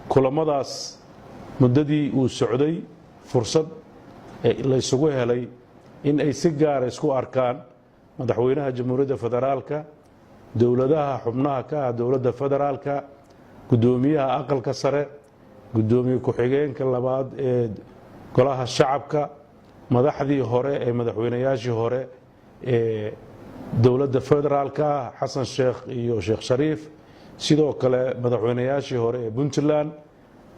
kulamadaas muddadii uu socday fursad la isugu helay in ay si gaar ah isku arkaan madaxweynaha jamhuuriyadda federaalka, dowladaha xubnaha ka ah dowladda federaalka, gudoomiyaha aqalka sare, gudoomiye ku-xigeenka labaad ee golaha shacabka, madaxdii hore ee madaxweynayaashii hore ee dowladda federaalka xasan sheekh iyo sheekh shariif, sidoo kale madaxweynayaashii hore ee Puntland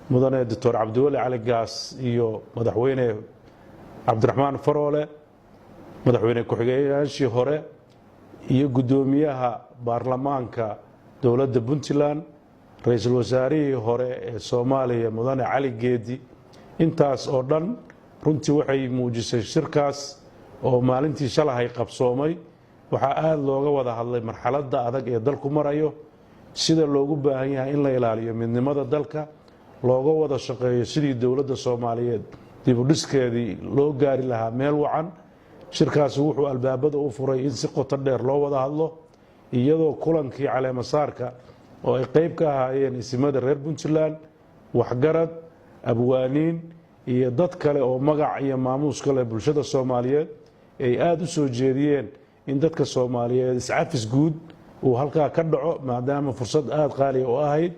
mudane Dr. Cabdiweli Cali Gaas iyo madaxweyne Cabdiraxmaan Faroole, madaxweyne ku-xigeenyaashii hore iyo gudoomiyaha baarlamaanka dowladda Puntland, ra'iisul wasaarihii hore ee Soomaaliya mudane Cali Geedi. intaas oo dhan runtii waxay muujisay shirkaas oo maalintii shalay qabsoomay. waxaa aad looga wada hadlay marxaladda adag ee dalku marayo, sida loogu baahan yahay in la ilaaliyo midnimada dalka, looga wada shaqeeyo sidii dowladda Soomaaliyeed dib u dhiskeedii loo gaari lahaa meel wacan. shirkaasi wuxuu albaabada u furay in si qoto dheer loo wada hadlo, iyadoo kulankii caleemasaarka oo ay qayb ka ahaayeen isimada reer Puntland, waxgarad, abwaaniin iyo dad kale oo magac iyo maamuus kale bulshada Soomaaliyeed ay aad u soo jeediyeen in dadka Soomaaliyeed iscafis guud uu halkaa ka dhaco, maadaama fursad aad qaali u ahayd.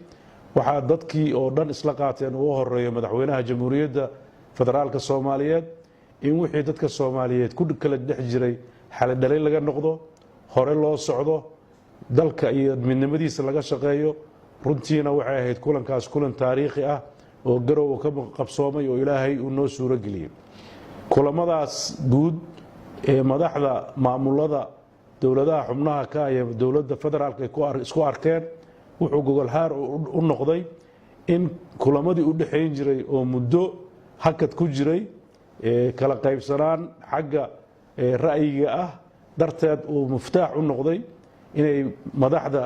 waxaa dadkii oo dhan isla qaateen ugu horeeyo madaxweynaha jamhuuriyadda federaalka Soomaaliyeed in wixii dadka Soomaaliyeed ku kala dhex jiray xaladhalay laga noqdo, hore loo socdo, dalka iyo midnimadiisa laga shaqeeyo. runtiina waxay ahayd kulankaas kulan taariikhi ah oo Garowe ka qabsoomay oo Ilaahay uu noo suuro geliyay. kulamadaas guud ee madaxda maamulada dowladaha xubnaha ka ah dowladda federaalka ay isku arkeen wuxuu gogol xaar u noqday in kulamadii u dhaxayn jiray oo muddo hakad ku jiray kala qaybsanaan xagga ra'yiga ah darteed uu muftaax u noqday inay madaxda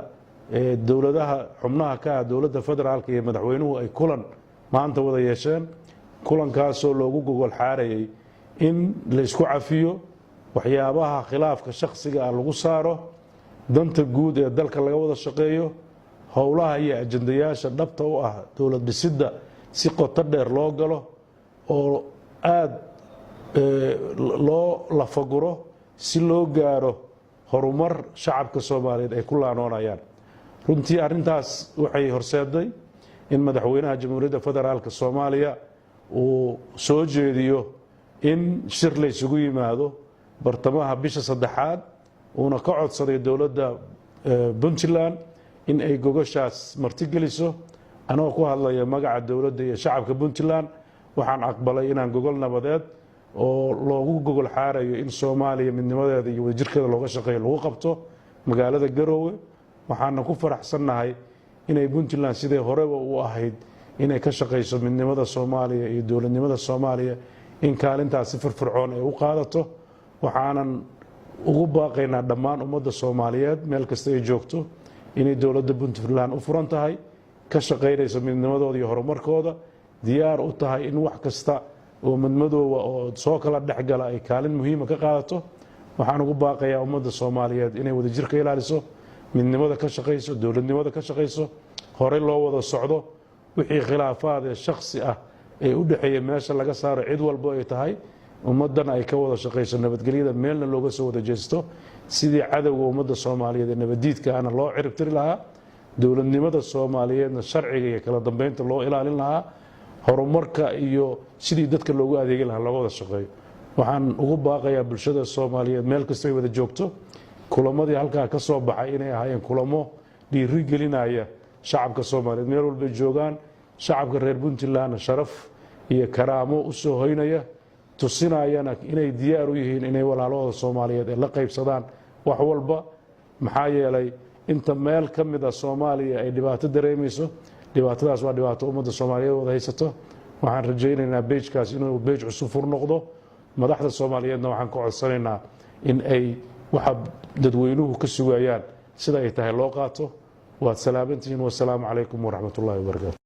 dowladaha xubnaha ka ah dowladda federaalka iyo madaxweynuhu ay kulan maanta wada yeesheen. kulankaasoo loogu gogol xaarayay in la isku cafiyo, waxyaabaha khilaafka shakhsiga ah lagu saaro, danta guud ee dalka laga wada shaqeeyo, howlaha iyo ajandayaasha dhabta u ah dowlad dhisidda si qoto dheer loo galo oo aad loo lafaguro si loo gaaro horumar shacabka Soomaaliyeed ay ku laanoonayaan. runtii arrintaas waxay horseeday in madaxweynaha jamhuuriyadda federaalka Soomaaliya uu soo jeediyo in shir la isugu yimaado bartamaha bisha saddexaad, uuna ka codsaday dowladda Puntland in ay gogoshaas martigeliso. anoo ku hadlaya magaca dowladda iyo shacabka Puntland waxaan aqbalay inaan gogol nabadeed oo loogu gogol xaarayo in Soomaaliya midnimadeeda iyo wadajirkeeda looga shaqeeyo lagu qabto magaalada Garowe. waxaana ku faraxsanahay inay Puntland sidii horeba u ahayd inay ka shaqeyso midnimada Soomaaliya iyo dowladnimada Soomaaliya in kaalintaas si firfircoon ay u qaadato. waxaanan ugu baaqaynaa dhammaan ummadda Soomaaliyeed meel kasta ay joogto inay dowladda Puntland u furan tahay, ka shaqeynayso midnimadooda iyo horumarkooda, diyaar u tahay in wax kasta oo midmadooda oo soo kala dhexgala ay kaalin muhiima ka qaadato. waxaan ugu baaqayaa ummadda Soomaaliyeed inay wadajirka ilaaliso, midnimada ka shaqeyso, dowladnimada ka shaqeyso, hore loo wada socdo, wixii khilaafaad ee shakhsi ah ee u dhaxeeya meesha laga saaro, cid walba ay tahay ummadana ay ka wada shaqeyso nabadgelyada, meelna looga soo wada jeesto sidii cadowga ummadda Soomaaliyeed ee nabadiidka ana loo cirib tiri lahaa, dowladnimada Soomaaliyeedna sharciga iyo kala dambeynta loo ilaalin lahaa, horumarka iyo sidii dadka loogu adeegi lahaa looga wada shaqeeyo. waxaan ugu baaqayaa bulshada Soomaaliyeed meel kasta ay wada joogto kulamadii halkaa ka soo baxay inay ahaayeen kulamo dhiiri gelinaya shacabka Soomaaliyeed meel walba joogaan. shacabka reer Puntland sharaf iyo karaamo u soo hoynaya, tusinayana inay diyaar u yihiin inay walaalahooda Soomaaliyeed ay la qaybsadaan wax walba. maxaa yeelay inta meel ka mid ah Soomaaliya ay dhibaato dareemayso, dhibaatadaas waa dhibaato ummadda Soomaaliyeed wada haysato. waxaan rajaynaynaa beejkaas inuu beej cusub fur noqdo. madaxda Soomaaliyeedna waxaan ka codsanaynaa in ay waxa dadweynuhu ka sugayaan sida ay tahay loo qaato. waad salaamantihiin. wassalaamu calaykum waraxmatullaahi wabarakaatu.